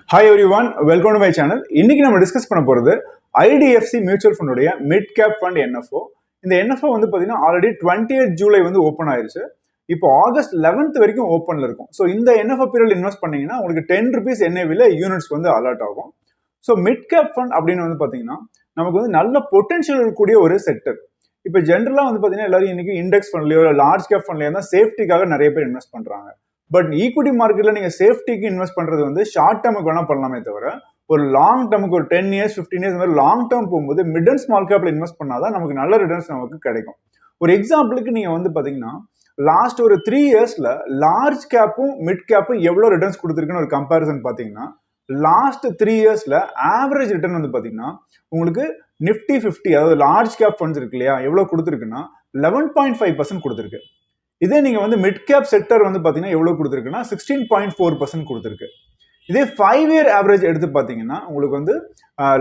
Hi everyone, welcome to my channel. இன்னைக்கு நம்ம discuss பண்ண போறது IDFC மியூச்சுவல் ஃபண்டுடைய மிட் கேப் ஃபண்ட் NFO. இந்த NFO வந்து பாத்தீங்கன்னா ஆல்ரெடி 28 ஜூலை வந்து ஓப்பன் ஆயிருச்சு. இப்போ ஆகஸ்ட் 11th வரைக்கும் ஓப்பன்ல இருக்கும். ஸோ இந்த NFO பீரியட் இன்வெஸ்ட் பண்ணீங்கன்னா உங்களுக்கு 10 rupees NAV-ல யூனிட்ஸ் வந்து அலர்ட் ஆகும். ஸோ மிட் கேப் ஃபண்ட் அப்படின்னு வந்து பாத்தீங்கன்னா நமக்கு வந்து நல்ல பொட்டன்ஷியல் இருக்கக்கூடிய ஒரு செக்டர். இப்போ ஜென்ரலா வந்து பாத்தீங்கன்னா எல்லாரும் இன்னைக்கு இண்டெக்ஸ் ஃபண்ட்லயோ லார்ஜ் கேப் ஃபண்ட்லயோ தான் சேஃப்டிக்காக நிறைய பேர் இன்வெஸ்ட் பண்றாங்க. பட் ஈக்விட்டி மார்க்கெட்ல நீங்க சேஃப்டிக்கு இன்வெஸ்ட் பண்றது வந்து ஷார்ட் டேர்முக்கு வேணா பண்ணலாமே தவிர ஒரு லாங் டேர்முக்கு ஒரு 10 years 15 years மாதிரி லாங் டேர்ம் போகும்போது மிட் அண்ட் ஸ்மால் கேப்ல இன்வெஸ்ட் பண்ணாதான் நமக்கு நல்ல ரிட்டர்ன்ஸ் நமக்கு கிடைக்கும். ஒரு எக்ஸாம்பிளுக்கு நீங்க வந்து பாத்தீங்கன்னா லாஸ்ட் ஒரு 3 yearsல லார்ஜ் கேப்பும் மிட் கேப்பும் எவ்வளவு ரிட்டர்ன்ஸ் கொடுத்துருக்குன்னு ஒரு கம்பேரிசன் பாத்தீங்கன்னா லாஸ்ட் 3 yearsல ஆவரேஜ் ரிட்டர்ன் வந்து பாத்தீங்கன்னா உங்களுக்கு நிஃப்டி 50 அதாவது லார்ஜ் கேப் ஃபண்ட்ஸ் இருக்கு இல்லையா எவ்வளவு கொடுத்துருக்குன்னா 11.5% கொடுத்துருக்கு. இதே நீங்க வந்து மிட் கேப் செக்டர் வந்து பாத்தீங்கன்னா எவ்வளவு கொடுத்துருக்குன்னா 16.4% கொடுத்துருக்கு. இதே 5 year ஆவரேஜ் எடுத்து பாத்தீங்கன்னா உங்களுக்கு வந்து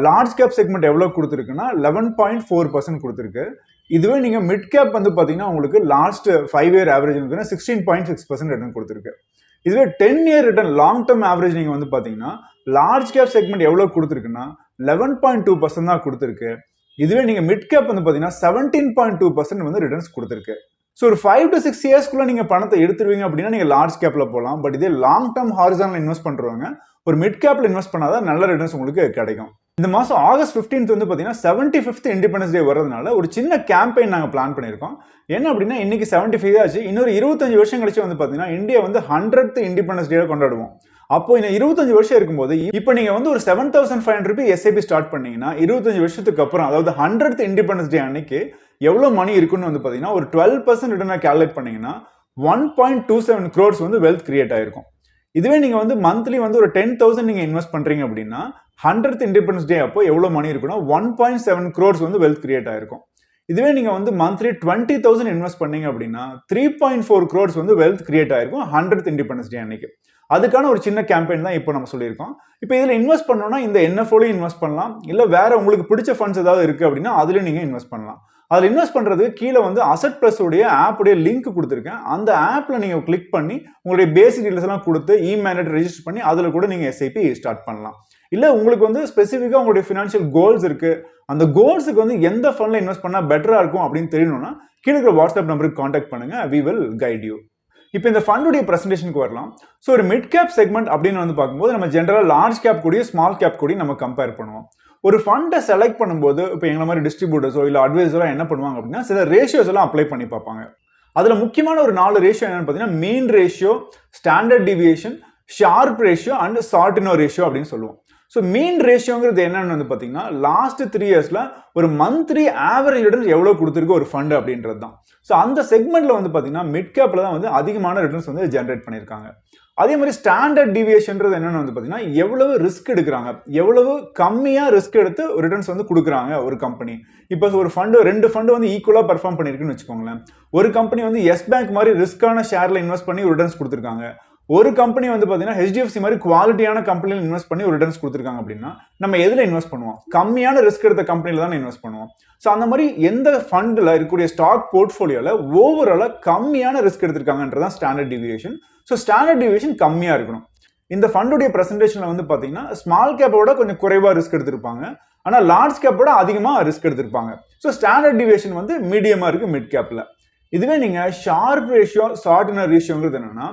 லார்ஜ் கேப் செக்மெண்ட் எவ்வளவு கொடுத்துருக்குன்னா 11.4% கொடுத்துருக்கு. இதுவே நீங்க மிட் கேப் வந்து பாத்தீங்கன்னா உங்களுக்கு லாஸ்ட் 5 year ஆவரேஜ் 16.6% ரிட்டர்ன் கொடுத்துருக்கு. இதுவே 10 year return long term average நீங்க வந்து பாத்தீங்கன்னா லார்ஜ் கேப் செக்மெண்ட் எவ்வளவு கொடுத்துருக்குன்னா 11.2% தான் கொடுத்துருக்கு. இதுவே நீங்க மிட் கேப் வந்து பாத்தீங்கன்னா 17.2% வந்து ரிட்டர்ன்ஸ் கொடுத்துருக்கு. ஸோ ஒரு 5 to 6 yearsக்குள்ள நீங்க பணத்தை எடுத்துருவீங்க அப்படின்னா நீங்க லார்ஜ் கேப்ல போகலாம். பட் இதே லாங் டேர்ம் ஹாரிசான்ல இன்வெஸ்ட் பண்றவங்க ஒரு மிட் கேப்ல இன்வெஸ்ட் பண்ணாதான் நல்ல ரிட்டர்ன்ஸ் உங்களுக்கு கிடைக்கும். இந்த மாசம் ஆகஸ்ட் 15th வந்து பாத்தீங்கன்னா 75th இண்டிபெண்டன்ஸ் டே வரதுனால ஒரு சின்ன கேம்பெயின் நாங்க பிளான் பண்ணிருக்கோம். என்ன அப்படின்னா இன்னைக்கு 75 ஆச்சு, இன்னொரு 25 வருஷம் கழிச்சு வந்து பாத்தீங்கன்னா இந்தியா வந்து 100th இண்டிபெண்டன்ஸ் டே கொண்டாடுவோம். அப்போ இந்த 25 வருஷம் இருக்கும்போது இப்போ நீங்க வந்து ஒரு 7,500 ரூபாய் SIP ஸ்டார்ட் பண்ணீங்கன்னா 25 வருஷத்துக்கு அப்புறம் அதாவது 100th இண்டிபெண்டன்ஸ் டே அன்னைக்கு எவ்வளவு மணி இருக்குன்னு வந்து பாத்தீங்கன்னா ஒரு 12% ரிட்டர்னை கால்குலேட் பண்ணீங்கன்னா 1.27 crores வந்து வெல்த் கிரியேட் ஆயிருக்கும். இதுவே நீங்க வந்து மந்த்லி வந்து ஒரு 10,000 நீங்க இன்வெஸ்ட் பண்றீங்க அப்படின்னா 100th இண்டிபெண்டன்ஸ் டே அப்போ எவ்வளவு மணி இருக்குன்னா 1.7 crores வந்து வெல்த் கிரியேட் ஆயிருக்கும். இதுவே நீங்க வந்து மந்த்லி 20,000 இன்வெஸ்ட் பண்ணீங்க அப்படின்னா 3.4 crores வந்து வெல்த் கிரியேட் ஆயிருக்கும் 100th இண்டிபெண்டன்ஸ் டே அன்னைக்கு. அதுக்கான ஒரு சின்ன கேம்பெயின் தான் இப்போ நம்ம சொல்லியிருக்கோம். இப்போ இதுல இன்வெஸ்ட் பண்ணோம்னா இந்த NFO-லயும் இன்வெஸ்ட் பண்ணலாம், இல்ல வேற உங்களுக்கு பிடிச்ச ஃபண்ட்ஸ் ஏதாவது இருக்கு அப்படின்னா அதுலயும் நீங்க இன்வெஸ்ட் பண்ணலாம். அதுல இன்வெஸ்ட் பண்றதுக்கு கீழே வந்து அசெட் பிளஸ் உடைய ஆப் உடைய லிங்க் கொடுத்துருக்கேன். அந்த ஆப்ல நீங்க கிளிக் பண்ணி உங்களுடைய பேசிக் டீடைல்ஸ் எல்லாம் கொடுத்து இமெயில் ரெஜிஸ்டர் பண்ணி அதுல கூட நீங்க SIP ஸ்டார்ட் பண்ணலாம். இல்ல உங்களுக்கு வந்து ஸ்பெசிஃபிக்கா உங்களுடைய ஃபினான்ஷியல் கோல்ஸ் இருக்கு, அந்த கோல்ஸுக்கு வந்து எந்த ஃபண்ட்ல இன்வெஸ்ட் பண்ணா பெட்டரா இருக்கும் அப்படின்னு தெரியணும்னா கீழே இருக்கிற வாட்ஸ்அப் நம்பருக்கு கான்டாக்ட் பண்ணுங்க. we will guide you. இப்போ இந்த ஃபண்டுடைய பிரசன்டேஷனுக்கு வரலாம். ஸோ ஒரு மிட் கேப் செக்மெண்ட் அப்படின்னு வந்து பார்க்கும்போது நம்ம ஜென்ரலா லார்ஜ் கேப் கூடிய ஸ்மால் கேப் கூடிய நம்ம கம்பேர் பண்ணுவோம். ஒரு ஃபண்டை செலக்ட் பண்ணும்போது இப்போ எங்களை மாதிரி டிஸ்ட்ரிபியூட்டர்ஸோ இல்லை அட்வைசரோ என்ன பண்ணுவாங்க அப்படின்னா சில ரேஷியோஸ் எல்லாம் அப்ளை பண்ணி பார்ப்பாங்க. அதுல முக்கியமான ஒரு 4 ரேஷியோ என்னன்னு பார்த்தீங்கன்னா mean ratio, standard deviation, sharpe ratio and sortino ratio அப்படின்னு சொல்லுவோம். ஸோ மீன் ரேஷியோங்கிறது என்னன்னு வந்து பார்த்தீங்கன்னா லாஸ்ட் 3 yearsல ஒரு மந்த்லி ஆவரேஜ் ரிட்டர்ன்ஸ் எவ்வளவு கொடுத்துருக்கு ஒரு ஃபண்ட் அப்படின்றது தான். ஸோ அந்த செக்மெண்ட்ல வந்து பார்த்தீங்கன்னா மிட் கேப்ல தான் வந்து அதிகமான ரிட்டர்ன்ஸ் வந்து ஜென்ரேட் பண்ணியிருக்காங்க. அதே மாதிரி ஸ்டாண்டர்ட் டிவியேஷன்றது என்னன்னு வந்து பார்த்தீங்கன்னா எவ்வளவு ரிஸ்க் எடுக்கிறாங்க, எவ்வளவு கம்மியா ரிஸ்க் எடுத்து ரிட்டர்ன்ஸ் வந்து கொடுக்குறாங்க ஒரு கம்பெனி. இப்போ ஒரு ஃபண்டு 2 ஃபண்டு வந்து ஈக்குவலா பெர்ஃபார்ம் பண்ணிருக்குன்னு வச்சுக்கோங்களேன். ஒரு கம்பெனி வந்து எஸ் பேங்க் மாதிரி ரிஸ்கான ஷேர்ல இன்வெஸ்ட் பண்ணி ரிட்டர்ன்ஸ் கொடுத்துருக்காங்க. ஒரு கம்பெனி வந்து பாத்தீங்கன்னா HDFC மாதிரி குவாலிட்டியான கம்பெனில இன்வெஸ்ட் பண்ணி ஒரு ரிட்டர்ன்ஸ் கொடுத்துருக்காங்க அப்படின்னா நம்ம எதுல இன்வெஸ்ட் பண்ணுவோம்? கம்மியான ரிஸ்க் எடுத்த கம்பெனில தான் இன்வெஸ்ட் பண்ணுவோம். ஸோ அந்த மாதிரி எந்த ஃபண்ட்ல இருக்கக்கூடிய ஸ்டாக் போர்ட்ஃபோலியோல ஓவராலா கம்மியான ரிஸ்க் எடுத்திருக்காங்கன்றதான் standard deviation. So standard deviation கம்மியா இருக்கணும். இந்த ஃபண்டுடைய பிரசன்டேஷன்ல வந்து பாத்தீங்கன்னா ஸ்மால் கேப்போட கொஞ்சம் குறைவா ரிஸ்க் எடுத்திருப்பாங்க, ஆனா லார்ஜ் கேப்போட அதிகமா ரிஸ்க் எடுத்திருப்பாங்க. ஸோ ஸ்டாண்டர்ட் டிவியேஷன் வந்து மீடியமா இருக்கு மிட் கேப்ல. இதுவே நீங்க ஷார்ப் ரேஷியோ, சார்டினர் ரேஷியோங்கிறது என்னன்னா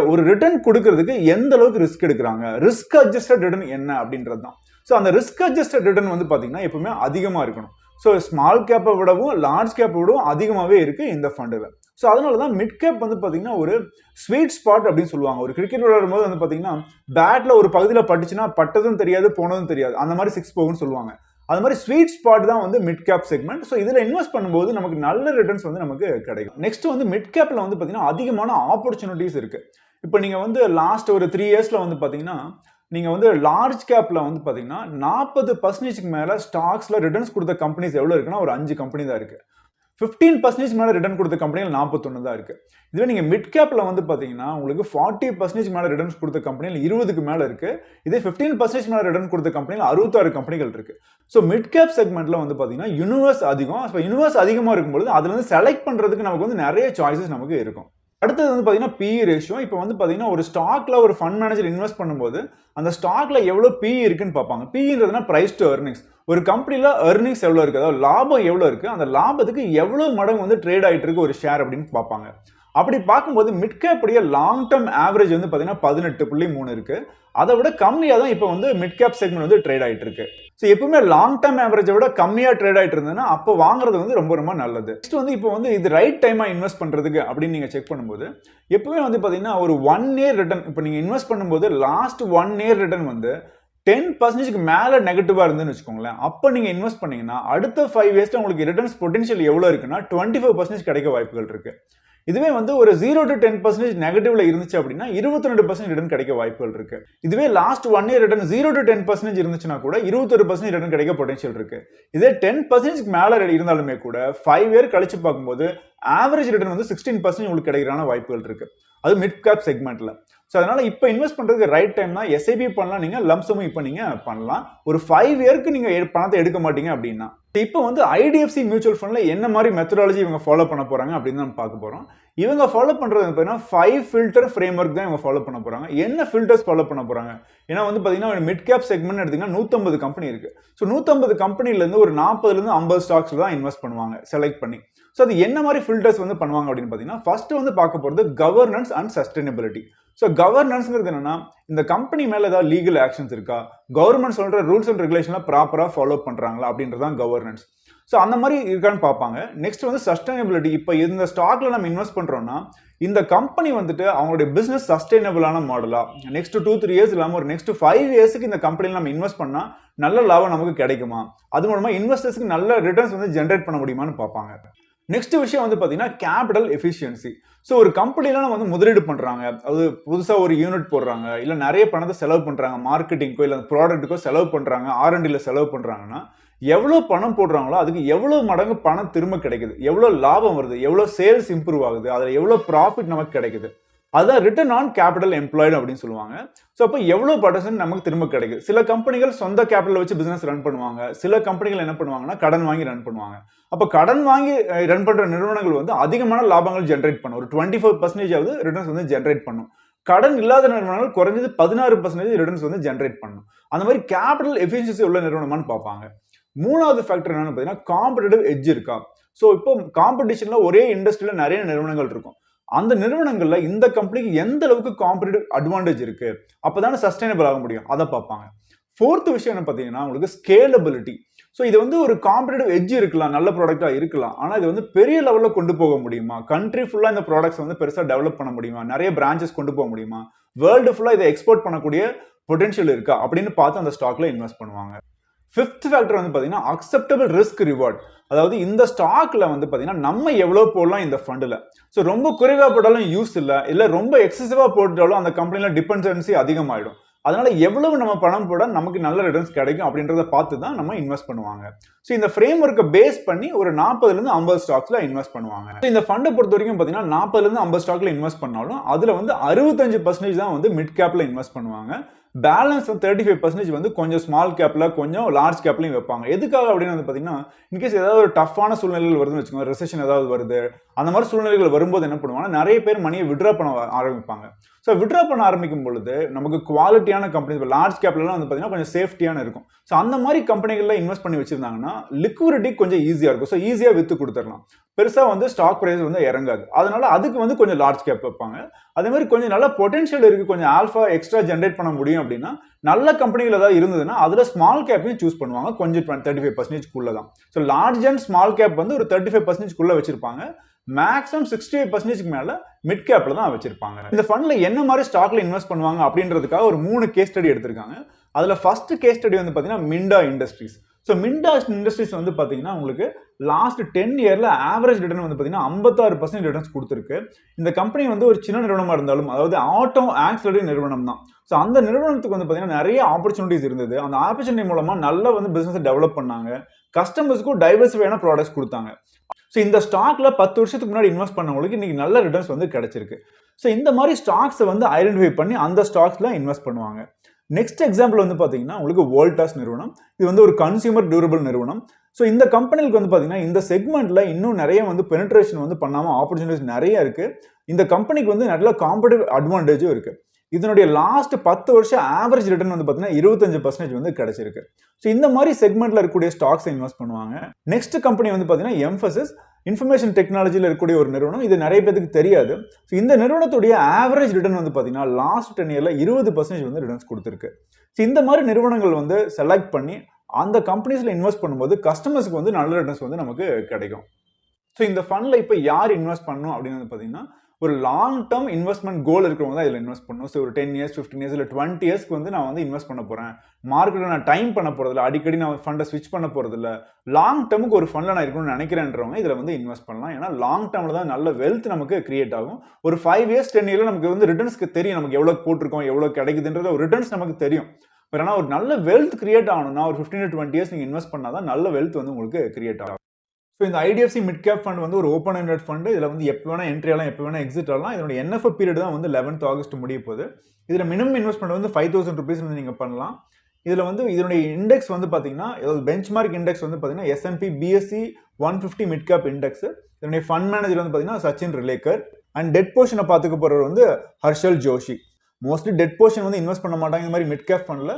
ஒரு ரிட்டர்ன் கொடுக்கறதுக்கு எந்த அளவுக்கு ரிஸ்க் எடுக்கிறாங்க, ரிஸ்க் அட்ஜஸ்டட் ரிட்டர்ன் என்ன அப்படின்றது தான். ஸோ அந்த ரிஸ்க் அட்ஜஸ்டட் ரிட்டர்ன் வந்து பாத்தீங்கன்னா எப்பவுமே அதிகமா இருக்கணும். ஸோ ஸ்மால் கேப்பை விடவும் லார்ஜ் கேப்பை விடவும் அதிகமாவே இருக்கு இந்த ஃபண்டுல. ஸோ அதனாலதான் மிட் கேப் வந்து பாத்தீங்கன்னா ஒரு ஸ்வீட் ஸ்பாட் அப்படின்னு சொல்லுவாங்க. ஒரு கிரிக்கெட் விளையாடும் போது வந்து பாத்தீங்கன்னா பேட்ல ஒரு பகுதியில் பட்டுச்சுன்னா பட்டதும் தெரியாது போனதும் தெரியாது, அந்த மாதிரி 6 போகும்னு சொல்லுவாங்க. அது மாதிரி ஸ்வீட் ஸ்பாட் தான் வந்து மிட் கேப் செக்மெண்ட். ஸோ இதுல இன்வெஸ்ட் பண்ணும்போது நமக்கு நல்ல ரிட்டர்ன்ஸ் வந்து நமக்கு கிடைக்கும். நெக்ஸ்ட் வந்து மிட் கேப்ல வந்து பாத்தீங்கன்னா அதிகமான ஆப்பர்ச்சுனிட்டிஸ் இருக்கு. இப்போ நீங்க வந்து லாஸ்ட் ஒரு 3 yearsல வந்து பாத்தீங்கன்னா நீங்க வந்து லார்ஜ் கேப்ல வந்து பாத்தீங்கன்னா 40% மேல ஸ்டாக்ஸ்ல ரிட்டர்ன்ஸ் கொடுத்த கம்பெனிஸ் எவ்வளவு இருக்குன்னா ஒரு 5 கம்பெனி தான் இருக்கு. 15% மேல ரிட்டர்ன் கொடுத்த கம்பெனிகள் 41 தான் இருக்கு. இதுவே நீங்க மிட் கேப்ல வந்து பாத்தீங்கன்னா உங்களுக்கு 40% மேல ரிட்டர்ன்ஸ் கொடுத்த கம்பெனிகள் 20க்கு மேல இருக்கு. இதே 15% மேல ரிட்டர்ன் கொடுத்த கம்பெனிகள் 66 கம்பெனிகள் இருக்கு. ஸோ மிட் கேப் செக்மெண்ட்ல வந்து பாத்தீங்கன்னா யூனிவர்ஸ் அதிகம். யூனிவர்ஸ் அதிகமா இருக்கும்போது அதுல இருந்து செலக்ட் பண்றதுக்கு நமக்கு வந்து நிறைய சாய்ஸஸ் நமக்கு இருக்கும். அடுத்தது வந்து பார்த்தீங்கன்னா PE ரேஷியோ. இப்போ வந்து பார்த்தீங்கன்னா ஒரு ஸ்டாக்ல ஒரு ஃபண்ட் மேனேஜர் இன்வெஸ்ட் பண்ணும்போது அந்த ஸ்டாக்ல எவ்வளோ PE இருக்குன்னு பார்ப்பாங்க. PEன்றதுனா பிரைஸ் டு earnings. ஒரு கம்பெனில earnings எவ்வளோ இருக்கு, அதாவது லாபம் எவ்வளோ இருக்கு, அந்த லாபத்துக்கு எவ்வளோ மடங்கு வந்து ட்ரேட் ஆகிட்டு இருக்கு ஒரு ஷேர் அப்படின்னு பார்ப்பாங்க. அப்படி பார்க்கும்போது மிட் கேப் உடைய லாங் டர்ம் ஆவரேஜ் வந்து பார்த்தீங்கன்னா 18.3 இருக்கு. அதை விட கம்மியாக தான் இப்போ வந்து மிட் கேப் செக்மெண்ட் வந்து ட்ரேட் ஆகிட்டு இருக்கு. ஸோ எப்பவுமே லாங் டர்ம் ஆவரேஜை விட கம்மியாக ட்ரேட் ஆகிட்டு இருந்ததுன்னா அப்போ வாங்குறது வந்து ரொம்ப ரொம்ப நல்லது. நெக்ஸ்ட் வந்து இப்போ வந்து இது ரைட் டைமா இன்வெஸ்ட் பண்றதுக்கு அப்படின்னு நீங்க செக் பண்ணும்போது எப்பவுமே வந்து பார்த்தீங்கன்னா ஒரு 1 இயர் ரிட்டர்ன், இப்போ நீங்க இன்வெஸ்ட் பண்ணும்போது லாஸ்ட் 1 இயர் ரிட்டர்ன் வந்து 10% மேல நெகட்டிவா இருந்துன்னு வச்சுக்கோங்களேன். அப்போ நீங்க இன்வெஸ்ட் பண்ணீங்கன்னா அடுத்த 5 இயர்ஸ்ல உங்களுக்கு ரிட்டர்ன்ஸ் பொட்டன்ஷியல் எவ்வளவு இருக்குன்னா 25% கிடைக்க வாய்ப்புகள் இருக்கு. இதுவே வந்து ஒரு 0 to 10% நெகட்டிவ்ல இருந்துச்சு அப்படின்னா 22% ரிட்டர்ன் கிடைக்க வாய்ப்புகள் இருக்கு. இதுவே லாஸ்ட் 1 இயர் ரிட்டர்ன் 0 to 10% இருந்துச்சுன்னா கூட 21% ரிட்டர்ன் கிடைக்க பொட்டன்ஷியல் இருக்கு. இதே 10% மேல இருந்தாலுமே கூட 5 இயர் கழிச்சு பார்க்கும்போது ஆவரேஜ் ரிட்டர்ன் வந்து 16% உங்களுக்கு கிடைக்கிறான வாய்ப்புகள் இருக்கு. அது மிட் கேப் செக்மெண்ட்ல. ஸோ அதனால இப்போ இன்வெஸ்ட் பண்றதுக்கு ரைட் டைம் தான். SIP பண்ணலாம், நீங்க லம்சமும் இப்போ நீங்க பண்ணலாம். ஒரு 5 இயருக்கு நீங்க பணத்தை எடுக்க மாட்டீங்க அப்படின்னா. இப்போ வந்து IDFC மியூச்சுவல் ஃபண்ட்ல என்ன மாதிரி மெத்தடாலஜி இவங்க ஃபாலோ பண்ண போறாங்க அப்படின்னு நம்ம பார்க்க போறோம். இவங்க ஃபாலோ பண்றது பார்த்தீங்கன்னா 5 ஃபில்டர் ஃப்ரேம் ஒர்க் தான் இவங்க ஃபாலோ பண்ண போறாங்க. என்ன ஃபில்டர்ஸ் ஃபாலோ பண்ண போறாங்க? ஏன்னா வந்து பார்த்தீங்கன்னா மிட் கேப் செக்மெண்ட் எடுத்தீங்கன்னா 150 கம்பெனி இருக்கு. ஸோ 150 கம்பெனில இருந்து ஒரு 40ல இருந்து 50 ஸ்டாக்ஸ்ல தான் இன்வெஸ்ட் பண்ணுவாங்க செலக்ட் பண்ணி. ஸோ அது என்ன மாதிரி ஃபில்டர்ஸ் வந்து பண்ணுவாங்க அப்படின்னு பார்த்தீங்கன்னா ஃபர்ஸ்ட் வந்து பார்க்க போறது கவர்னன்ஸ் அண்ட் சஸ்டைனபிலிட்டி. ஸோ கவர்னன்ஸ்ங்கிறது என்னன்னா இந்த கம்பெனி மேல ஏதாவது லீகல் ஆக்ஷன்ஸ் இருக்கா, கவர்மெண்ட் சொல்ற ரூல்ஸ் அண்ட் ரெகுலேஷன்லாம் ப்ராப்பரா ஃபாலோ பண்றாங்களா அப்படின்றதான் கவர்னன்ஸ். ஸோ அந்த மாதிரி இருக்கான்னு பார்ப்பாங்க. நெக்ஸ்ட் வந்து சஸ்டைனபிலிட்டி. இப்போ இந்த ஸ்டாக்ல நம்ம இன்வெஸ்ட் பண்றோம்னா இந்த கம்பெனி வந்துட்டு அவங்களுடைய பிசினஸ் சஸ்டைனபிளான மாடலா, நெக்ஸ்ட் 2-3 இயர்ஸ் இல்லாம ஒரு நெக்ஸ்ட் 5 இயர்ஸ்க்கு இந்த கம்பெனில நம்ம இன்வெஸ்ட் பண்ணா நல்ல லாபம் நமக்கு கிடைக்குமா, அது மூலமா இன்வெஸ்டர்ஸ்க்கு நல்ல ரிட்டர்ன்ஸ் வந்து ஜென்ரேட் பண்ண முடியுமான்னு பார்ப்பாங்க. நெக்ஸ்ட் விஷயம் வந்து பார்த்தீங்கன்னா கேபிட்டல் எஃபிஷியன்சி. ஸோ ஒரு கம்பெனிலாம் வந்து முதலீடு பண்றாங்க, அது புதுசாக ஒரு யூனிட் போடுறாங்க, இல்லை நிறைய பணத்தை செலவு பண்றாங்க, மார்க்கெட்டிங்கோ இல்லை ப்ராடக்ட்டுக்கோ செலவு பண்றாங்க, R&Dல செலவு பண்றாங்கன்னா எவ்வளோ பணம் போடுறாங்களோ அதுக்கு எவ்வளோ மடங்கு பணம் திரும்ப கிடைக்குது, எவ்வளோ லாபம் வருது, எவ்வளோ சேல்ஸ் இம்ப்ரூவ் ஆகுது, அதில் எவ்வளோ ப்ராஃபிட் நமக்கு கிடைக்குது, அதான் ரிட்டர்ன் ஆன் கேபிட்டல் எம்ப்ளாய்டு அப்படின்னு சொல்லுவாங்க. ஸோ அப்போ எவ்வளோ பர்சன்ட் நமக்கு திரும்ப கிடைக்குது. சில கம்பெனிகள் சொந்த கேபிட்டல் வச்சு பிசினஸ் ரன் பண்ணுவாங்க, சில கம்பெனிகள் என்ன பண்ணுவாங்கன்னா கடன் வாங்கி ரன் பண்ணுவாங்க. அப்போ கடன் வாங்கி ரன் பண்ற நிறுவனங்கள் வந்து அதிகமான லாபங்கள் ஜென்ரேட் பண்ணும். ஒரு 25% ஆகுது ரிட்டர்ன்ஸ் வந்து ஜென்ரேட் பண்ணும். கடன் இல்லாத நிறுவனங்கள் குறைஞ்சது 16% ரிட்டர்ன்ஸ் வந்து ஜென்ரேட் பண்ணும். அந்த மாதிரி கேபிட்டல் எஃபிஷியன்சி உள்ள நிறுவனமான்னு பார்ப்பாங்க. மூணாவது ஃபேக்டர் என்னன்னு பார்த்தீங்கன்னா காம்படிட்டிவ் எட்ஜ் இருக்கா. ஸோ இப்போ காம்படிஷன்ல ஒரே இண்டஸ்ட்ரியில நிறைய நிறுவனங்கள் இருக்கும். அந்த நிறுவனங்கள்ல இந்த கம்பெனிக்கு எந்த அளவுக்கு காம்படிட்டிவ் அட்வான்டேஜ் இருக்கு, அப்பதானே சஸ்டைனபிள் ஆக முடியும், அதை பார்ப்பாங்க. ஃபோர்த் விஷயம் என்ன பார்த்தீங்கன்னா உங்களுக்கு ஸ்கேலபிலிட்டி. ஸோ இது வந்து ஒரு காம்படிட்டிவ் எட்ஜ் இருக்கலாம், நல்ல ப்ராடக்டா இருக்கலாம், ஆனால் இது வந்து பெரிய லெவலில் கொண்டு போக முடியுமா, கண்ட்ரி ஃபுல்லாக இந்த ப்ராடக்ட்ஸ் வந்து பெருசாக டெவலப் பண்ண முடியுமா, நிறைய பிரான்ச்சஸ் கொண்டு போக முடியுமா, வேர்ல்டு ஃபுல்லாக இதை எக்ஸ்போர்ட் பண்ணக்கூடிய பொட்டன்ஷியல் இருக்கா அப்படின்னு பார்த்து அந்த ஸ்டாக்ல இன்வெஸ்ட் பண்ணுவாங்க. ஃபிஃப்த் ஃபேக்டர் வந்து பார்த்தீங்கன்னா அக்செப்டபிள் ரிஸ்க் ரிவார்ட். அதாவது இந்த ஸ்டாக்ல வந்து பார்த்தீங்கன்னா நம்ம எவ்வளோ போடலாம் இந்த ஃபண்டில். ஸோ ரொம்ப குறைவாக போட்டாலும் யூஸ் இல்லை ரொம்ப எக்ஸசிவாக போட்டாலும் அந்த கம்பெனியில் டிபெண்டன்சி அதிகமாகிடும். அதனால எவ்வளவு நம்ம பணம் போட நமக்கு நல்ல ரிட்டர்ன்ஸ் கிடைக்கும் அப்படின்றத பார்த்து தான் நம்ம இன்வெஸ்ட் பண்ணுவாங்க. ஸோ இந்த ஃப்ரேம் ஒர்க்கை பேஸ் பண்ணி ஒரு 40லேருந்து 50 ஸ்டாக்ஸ்ல இன்வெஸ்ட் பண்ணுவாங்க. இந்த ஃபண்டை பொறுத்த வரைக்கும் பார்த்தீங்கன்னா 40லேருந்து 50 ஸ்டாக்ல இன்வெஸ்ட் பண்ணாலும் அதுல வந்து 65% தான் வந்து மிட் கேப்ல இன்வெஸ்ட் பண்ணுவாங்க. பேலன்ஸ் 35% வந்து கொஞ்சம் ஸ்மால் கேப்ல கொஞ்சம் லார்ஜ் கேப்லையும் வைப்பாங்க. எதுக்காக அப்படின்னு வந்து பார்த்தீங்கன்னா இன்கேஸ் ஏதாவது ஒரு டஃப்பான சூழ்நிலைகள் வருதுன்னு வச்சுக்கோங்க, ரெசெஷன் ஏதாவது வருது, அந்த மாதிரி சூழ்நிலைகள் வரும்போது என்ன பண்ணுவாங்கன்னா நிறைய பேர் மணியை விட்ரா பண்ண ஆரம்பிப்பாங்க. ஸோ விட்ரா பண்ண ஆரம்பிக்கும் பொழுது நமக்கு குவாலிட்டியான கம்பெனி லார்ஜ் கேப்லாம் வந்து பார்த்தீங்கன்னா கொஞ்சம் சேஃப்டியான இருக்கும். ஸோ அந்த மாதிரி கம்பெனிகளில் இன்வெஸ்ட் பண்ணி வச்சிருந்தாங்கன்னா லிக்விடிட்டி கொஞ்சம் ஈஸியாக இருக்கும். ஸோ ஈஸியாக வித்து கொடுத்துடலாம், பெருசாக வந்து ஸ்டாக் ப்ரைஸ் வந்து இறங்காது. அதனால அதுக்கு வந்து கொஞ்சம் லார்ஜ் கேப் வைப்பாங்க. அதே மாதிரி கொஞ்சம் நல்ல பொட்டன்ஷியல் இருக்கு, கொஞ்சம் ஆல்ஃபா எக்ஸ்ட்ரா ஜென்ரேட் பண்ண முடியும் அப்படின்னா நல்ல கம்பெனிகள் ஏதாவது இருந்ததுன்னா அதில் ஸ்மால் கேப்பையும் சூஸ் பண்ணுவாங்க, கொஞ்சம் 35% தான். So large and small cap வந்து ஒரு 35% வச்சிருப்பாங்க. மேக்ஸிமம் 65% மேல மிட் கேப்ல தான் வச்சிருப்பாங்க. இந்த ஃபண்ட்ல என்ன மாதிரி ஸ்டாக்ல இன்வெஸ்ட் பண்ணுவாங்க அப்படின்றதுக்காக ஒரு 3 கேஸ் ஸ்டடி எடுத்திருக்காங்க. அதுல ஃபர்ஸ்ட் கேஸ் ஸ்டடி வந்து பாத்தீங்கன்னா Minda industries. So Minda industries வந்து பாத்தீங்கன்னா உங்களுக்கு லாஸ்ட் 10 இயர்ல ஆவரேஜ் ரிட்டர்ன் வந்து பாத்தீங்கன்னா 56% ரிட்டர்ன்ஸ் கொடுத்துருக்கு. இந்த கம்பெனி வந்து ஒரு சின்ன நிறுவனமா இருந்தாலும், அதாவது ஆட்டோ ஆக்சிலரி நிறுவனம் தான். ஸோ அந்த நிறுவனத்துக்கு வந்து பாத்தீங்கன்னா நிறைய ஆப்பர்ச்சுனிட்டிஸ் இருந்தது. அந்த ஆப்பர்ச்சுனிட்டி மூலமா நல்லா வந்து பிசினஸ் டெவலப் பண்ணாங்க, கஸ்டமர்ஸ்க்கும் டைவர்சிஃபைடான ப்ராடக்ட்ஸ் கொடுத்தாங்க. ஸோ இந்த ஸ்டாக்ல 10 வருஷத்துக்கு முன்னாடி இன்வெஸ்ட் பண்ணவங்களுக்கு இன்னைக்கு நல்ல ரிட்டர்ன்ஸ் வந்து கிடைச்சிருக்கு. ஸோ இந்த மாதிரி ஸ்டாக்ஸை வந்து ஐடென்டிஃபை பண்ணி அந்த ஸ்டாக்ஸ்ல இன்வெஸ்ட் பண்ணுவாங்க. நெக்ஸ்ட் எக்ஸாம்பிள் வந்து பார்த்தீங்கன்னா உங்களுக்கு வோல்டாஸ் நிறுவனம். இது வந்து ஒரு கன்சியூமர் டியூரபிள் நிறுவனம். ஸோ இந்த கம்பெனிக்கு வந்து பார்த்தீங்கன்னா இந்த செக்மெண்ட்ல இன்னும் நிறைய வந்து பெனிட்ரேஷன் வந்து பண்ணாமல் ஆப்பர்ச்சுனிட்டிஸ் நிறைய இருக்கு. இந்த கம்பெனிக்கு வந்து நல்ல காம்படிட்டிவ் அட்வான்டேஜும் இருக்கு. இதனுடைய லாஸ்ட் 10 வருஷம் ஆவரேஜ் ரிட்டர்ன் வந்து பார்த்தீங்கன்னா 25% வந்து கிடைச்சிருக்கு. ஸோ இந்த மாதிரி செக்மெண்ட்ல இருக்கக்கூடிய ஸ்டாக்ஸ் இன்வெஸ்ட் பண்ணுவாங்க. நெக்ஸ்ட் கம்பெனி வந்து பார்த்தீங்கன்னா எம்ஃபசிஸ் இன்ஃபர்மேஷன் டெக்னாலஜியில் இருக்கக்கூடிய ஒரு நிறுவனம். இது நிறைய பேருக்கு தெரியாது. ஸோ இந்த நிறுவனத்துடைய ஆவரேஜ் ரிட்டர்ன் வந்து பார்த்தீங்கன்னா லாஸ்ட் 10 இயர்ல 20% வந்து ரிட்டர்ன்ஸ் கொடுத்துருக்கு. ஸோ இந்த மாதிரி நிறுவனங்கள் வந்து செலக்ட் பண்ணி அந்த கம்பெனிஸ்ல இன்வெஸ்ட் பண்ணும்போது கஸ்டமர்ஸ்க்கு வந்து நல்ல ரிட்டர்ன்ஸ் வந்து நமக்கு கிடைக்கும். ஸோ இந்த ஃபண்ட்ல இப்போ யார் இன்வெஸ்ட் பண்ணணும் அப்படின்னு வந்து பார்த்தீங்கன்னா ஒரு லாங் டேர்ம் இன்வெஸ்ட்மெண்ட் கோல் இருக்கிறவங்க தான் இதில் இன்வெஸ்ட் பண்ணணும். ஸோ ஒரு 10 இயர்ஸ் 15 இயர்ஸ் இல்லை 20 இயர்ஸ்க்கு வந்து நான் வந்து இன்வெஸ்ட் பண்ண போகிறேன். மார்க்கெட்டில் நான் டைம் பண்ண போகிறதில்ல, அடிக்கடி நான் ஃபண்டை ஸ்விட்ச் பண்ண போகிறதில்ல, லாங் டேர்முக்கு ஒரு ஃபண்டில் நான் இருக்கணும்னு நினைக்கிறேன்றவங்க இதில் வந்து இன்வெஸ்ட் பண்ணலாம். ஏன்னா லாங் டேர்மில் தான் நல்ல வெல்த் நமக்கு கிரியேட் ஆகும். ஒரு 5 இயர்ஸ் 10 இயர்ல நமக்கு வந்து ரிட்டர்ன்ஸ்க்கு தெரியும், நமக்கு எவ்வளோ போட்டிருக்கோம் எவ்வளோ கிடைக்குதுன்றது ஒரு ரிட்டர்ன்ஸ் நமக்கு தெரியும். பட் ஆனால் ஒரு நல்ல வெல்த் கிரியேட் ஆகணும்னா ஒரு 15 to 20 இயர்ஸ் நீங்கள் இன்வெஸ்ட் பண்ணால் தான் நல்ல வெல்த் வந்து உங்களுக்கு கிரியேட் ஆகும். ஸோ இந்த IDFC MIDCAP ஃபண்ட் வந்து ஒரு ஓப்பன் எண்டட் ஃபண்ட். இதில் வந்து எப்போ வேணா என்ட்ரி ஆகலாம், எப்போ வேணா எக்ஸிட் ஆகலாம். இதோட NFO பீரியட் தான் வந்து 11th ஆகஸ்ட் முடிய போகுது. இதில் மினிமம் இன்வெஸ்ட்மெண்ட் வந்து 5,000 rupees வந்து நீங்கள் பண்ணலாம். இதில் வந்து இதனுடைய இண்டெக்ஸ் வந்து பார்த்தீங்கன்னா பெஞ்ச் மார்க் இண்டெக்ஸ் வந்து பார்த்தீங்கன்னா S&P BSE 150 MIDCAP இண்டெக்ஸ். இதனுடைய ஃபண்ட் மேனேஜர் வந்து பார்த்தீங்கன்னா சச்சின் ரிலேக்கர். அண்ட் டெட் போர்ஷனை பார்த்துக்க போகிறவர் வந்து Harshal Joshi. Mostly debt portion வந்து இன்வெஸ்ட் பண்ண மாட்டாங்க இந்த மாதிரி MIDCAP ஃபண்டில்.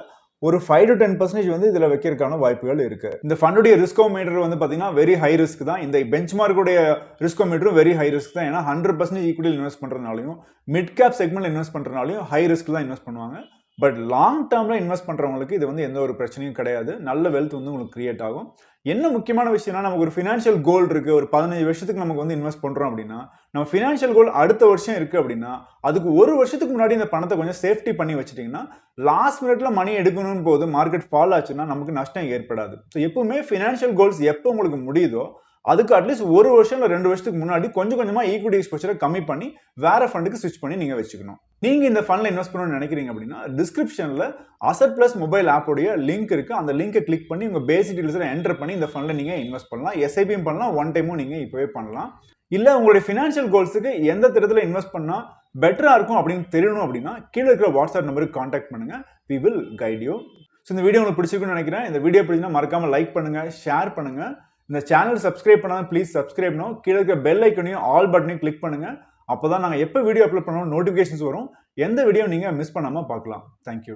ஒரு 5 to 10% வந்து இதில் வைக்கிறதுக்கான வாய்ப்புகள் இருக்கு. இந்த ஃபண்டுடைய ரிஸ்கோமீட்டர் வந்து பார்த்தீங்கன்னா வெரி ஹை ரிஸ்க் தான். இந்த பெஞ்ச் மார்க்குடைய ரிஸ்கோமீட்டரும் வெரி ஹை ரிஸ்க் தான். ஏன்னா 100% ஈக்விட்டியில் இன்வெஸ்ட் பண்ணுறதுனாலையும் மிட்-கேப் செக்மெண்ட்ல இன்வெஸ்ட் பண்ணுறதுனாலையும் ஹை ரிஸ்க் தான் இன்வெஸ்ட் பண்ணுவாங்க. பட் லாங் டேர்ம்ல இன்வெஸ்ட் பண்றவங்களுக்கு இது வந்து எந்த ஒரு பிரச்சனையும் கிடையாது. நல்ல வெல்த் வந்து உங்களுக்கு கிரியேட் ஆகும். என்ன முக்கியமான விஷயம்னா நமக்கு ஒரு ஃபினான்ஷியல் கோல் இருக்கு, ஒரு 15 வருஷத்துக்கு நமக்கு வந்து இன்வெஸ்ட் பண்றோம் அப்படின்னா நம்ம ஃபினான்ஷியல் கோல் அடுத்த வருஷம் இருக்கு அப்படின்னா அதுக்கு ஒரு வருஷத்துக்கு முன்னாடி இந்த பணத்தை கொஞ்சம் சேஃப்டி பண்ணி வச்சுட்டீங்கன்னா லாஸ்ட் மினிட்ல மணி எடுக்கணும் போது மார்க்கெட் ஃபால் ஆச்சுன்னா நமக்கு நஷ்டம் ஏற்படாது. ஸோ எப்பவுமே ஃபினான்ஷியல் கோல்ஸ் எப்போ உங்களுக்கு முடியுதோ அதுக்கு அட்லீஸ்ட் ஒரு வருஷம் இல்லை 2 வருஷத்துக்கு முன்னாடி கொஞ்சம் கொஞ்சமா ஈக்விட்டி எக்ஸ்போஷரை கம்மி பண்ணி வேற ஃபண்டுக்கு ஸ்விட்ச் பண்ணி நீங்க வச்சுக்கணும். நீங்க இந்த ஃபண்ட்ல இன்வெஸ்ட் பண்ணணும்னு நினைக்கிறீங்க அப்படின்னா டிஸ்கிரிப்ஷன்ல அசட் பிளஸ் மொபைல் ஆப்போடைய லிங்க் இருக்கு. அந்த லிங்கை கிளிக் பண்ணி உங்க பேசிக் டீடைல்ஸை என்டர் பண்ணி இந்த ஃபண்ட்ல நீங்க இன்வெஸ்ட் பண்ணலாம். எஸ்ஐபியும் பண்ணலாம், ஒன் டைமும் நீங்க இப்பவே பண்ணலாம். இல்ல உங்களுடைய ஃபினான்ஷியல் கோல்ஸுக்கு எந்த திட்டத்தில் இன்வெஸ்ட் பண்ணா பெட்டரா இருக்கும் அப்படின்னு தெரியணும் அப்படின்னா கீழே இருக்கிற வாட்ஸ்அப் நம்பருக்கு கான்டாக்ட் பண்ணுங்க. we will guide you. So இந்த வீடியோ உங்களுக்கு பிடிச்சிருக்குன்னு நினைக்கிறேன். இந்த வீடியோ பிடிச்சினா மறக்காம லைக் பண்ணுங்க, ஷேர் பண்ணுங்க. இந்த சேனல் சப்ஸ்கிரைப் பண்ணாதான் ப்ளீஸ் சப்ஸ்கிரைப் பண்ணணும். கீழே இருக்க பெல் ஐக்கனையும் ஆல் பட்டனையும் கிளிக் பண்ணுங்க. அப்போதான் நாங்கள் எப்போ வீடியோ அப்லோட் பண்ணோம் நோட்டிஃபிகேஷன்ஸ் வரும். எந்த வீடியோ நீங்கள் மிஸ் பண்ணாமல் பார்க்கலாம். தேங்க்யூ.